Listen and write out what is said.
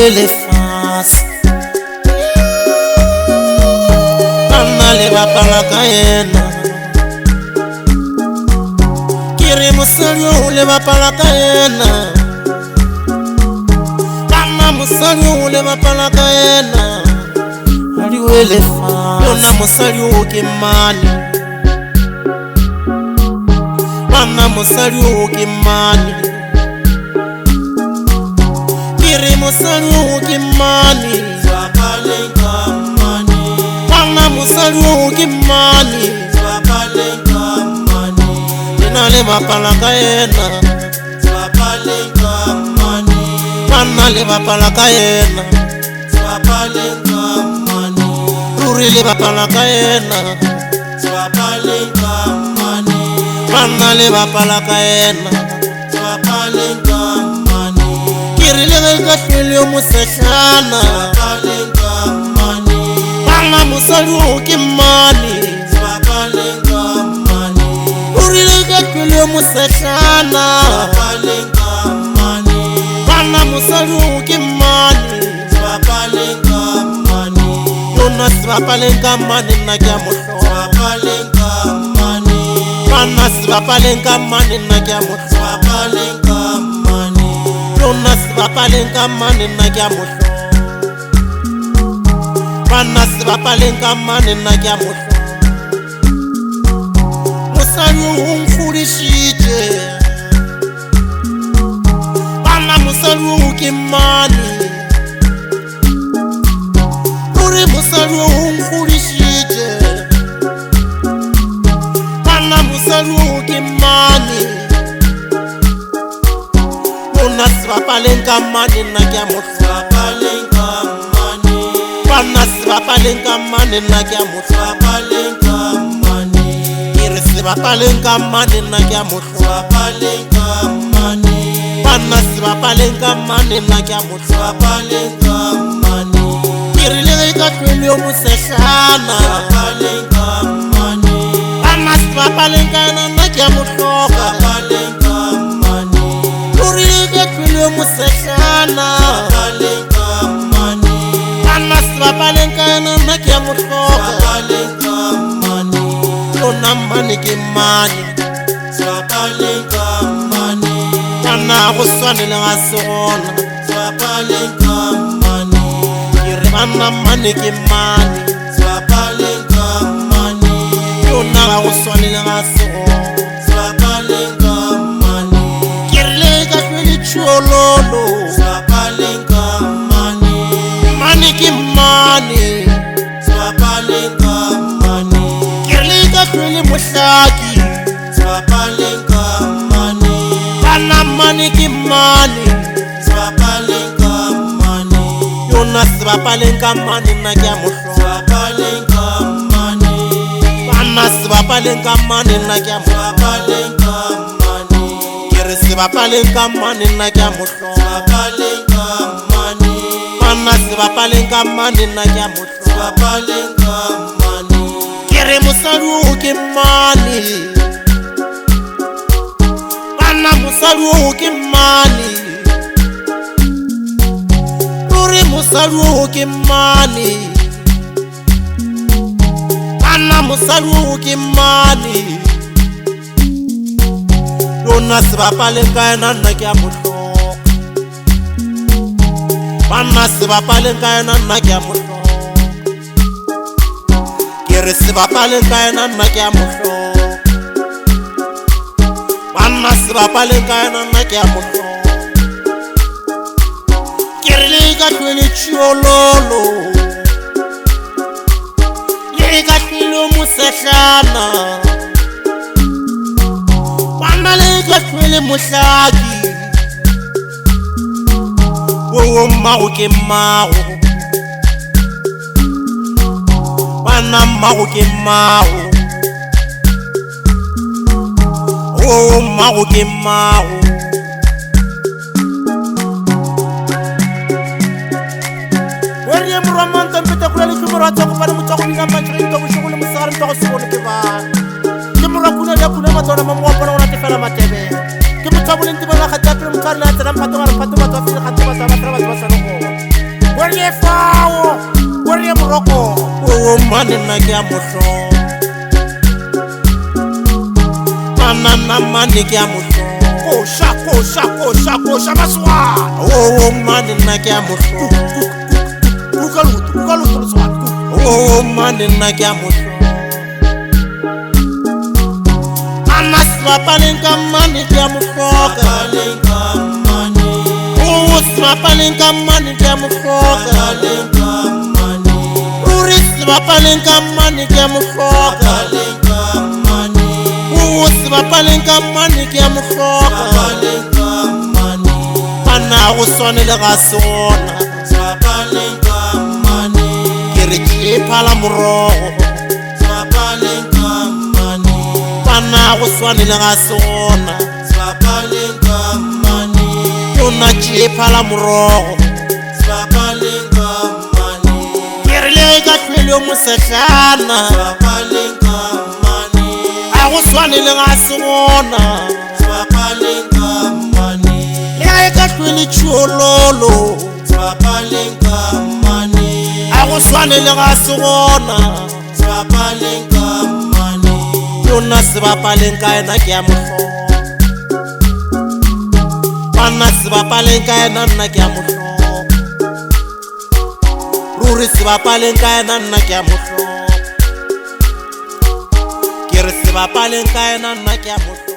wele fast Anna le bapala ka yena Kiri mosadi o le bapala ka yena Mama mosadi o le bapala ka yena Ali wele fast Yona mosadi o ke mani Mama mosadi o ke mani Kiri mosadi o ke mani Swapalenga mani Mama mosadi o ke mani Swapalenga mani Lena le bapala ka yena Swapalenga mani Mama le bapala ka yena Swapalenga mani Ruri le bapala ka yena Swapalenga mani Mama le bapala ka yena Swapalenga mani Kiri le ka hlwele yo mosehlana Swapalenga mani Mama mosadi o ke mani Swapalenga mani Ruri le ka hlwele yo mosehlana Swapalenga mani Mama mosadi o ke mani Swapalenga mani Yona se bapaleng ka mani nna ke a mohloka Swapalenga mani Mama se bapaleng ka mani nna ke a mohloka Swapalenga mani Yona se bapaleng ka mani nna ke a mohloka Mama se bapaleng ka mani nna ke a mohloka Mosadi o nkgodisitše Mama mosadi o ke mani Ruri mosadi o nkgodisitše Mama mosadi o ke mani Yona se bapaleng ka mani nna ke a mohloka Swapalenga mani Mama se bapaleng ka mani nna ke a mohloka Swapalenga mani Ke re se bapaleng ka mani nna ke a mohloka Swapalenga mani Mama se bapaleng ka mani nna ke a mohloka Swapalenga mani Ke re le ge ka hlwele yo mosehlana Swapalenga mani Mama se bapaleng ka yena nna ke a mohloka Swapalenga mani Ruri le ge ka hlwele yo mosehlana Swapalenga mani Mama se bapaleng ka yena nna ke a mohloka Swapalenga mani Yona mani ke mani Swapalenga mani Bana go swane le ga se gona Swapalenga mani Ke re bana mani ke mani Swapalenga mani Yona ga go swane le ga se gona Swapalenga mani Ke re le ka hlwele tšhololo Swapalenga mani Mani ke mani Swapalenga mani Ke re le ka hlwele mohlaki Swapalenga mani Bana mani ke mani Swapalenga mani Yona se bapaleng ka mani nna ke a mohloka Swapalenga mani Bana se bapaleng ka mani nna ke a mohloka Swapalenga mani Ke re se bapaleng ka mani nna ke a mohloka Swapalenga mani Bana se bapaleng ka mani nna ke a mohloka Swapalenga mani Ke re mosadi o ke mani Bana mosadi o ke mani Ruri mosadi o ke mani Bana mosadi o ke mani Yona se bapaleng ka yena nna ke a mohloka Bana se bapaleng ka yena nna ke a mohloka Ke re se bapaleng ka yena nna ke a mohloka Bana se bapaleng ka yena nna ke a mohloka Ke re le ka hlwele tšhololo Le ka hlwele mosehlana Bana le ka hlwele mohlaki Wo mmago ke mmago Bana mmago ke mmago Wo mmago ke mmago Weri muromanta mpita kula le kumura tsa go bana motsa go bina matšhe ntwa go shogole mosagare ntwa go se bone ke bana Ke morakuna le kuna matona mo mo bona ona tefela matebe Ke motsa bolenti bona ga tsa pele motsa na tsena mpato ga re mpato batho ba fele ga tsa ba sa ba sa no go fao o re moroko o mane nna ke a mohlolo manana mane ke a mohlolo koša maswa o mane nna ke a mohlolo ukalutu leswana o mane nna ke a mohlolo ana sebapaleng ka mane ke a mohloka o sebapaleng ka mane ke a mohloka ruri sebapaleng ka mane ke a mohloka o sebapaleng ka mane ke a mohloka ana go swane le ga sona ke re ke phala morogo bana go swane le ga sona yona ke phala morogo ke re le ka hlwele yo mosetlana a go swane le ga sona le ka hlwele tšhololo a go swane le ga sona yona sebapaleng ka ena ke a mohlolo bana sebapaleng ka ena nna ke a mohlolo ruri sebapaleng ka ena nna ke a mohlolo ke re sebapaleng ka ena nna ke a mohlolo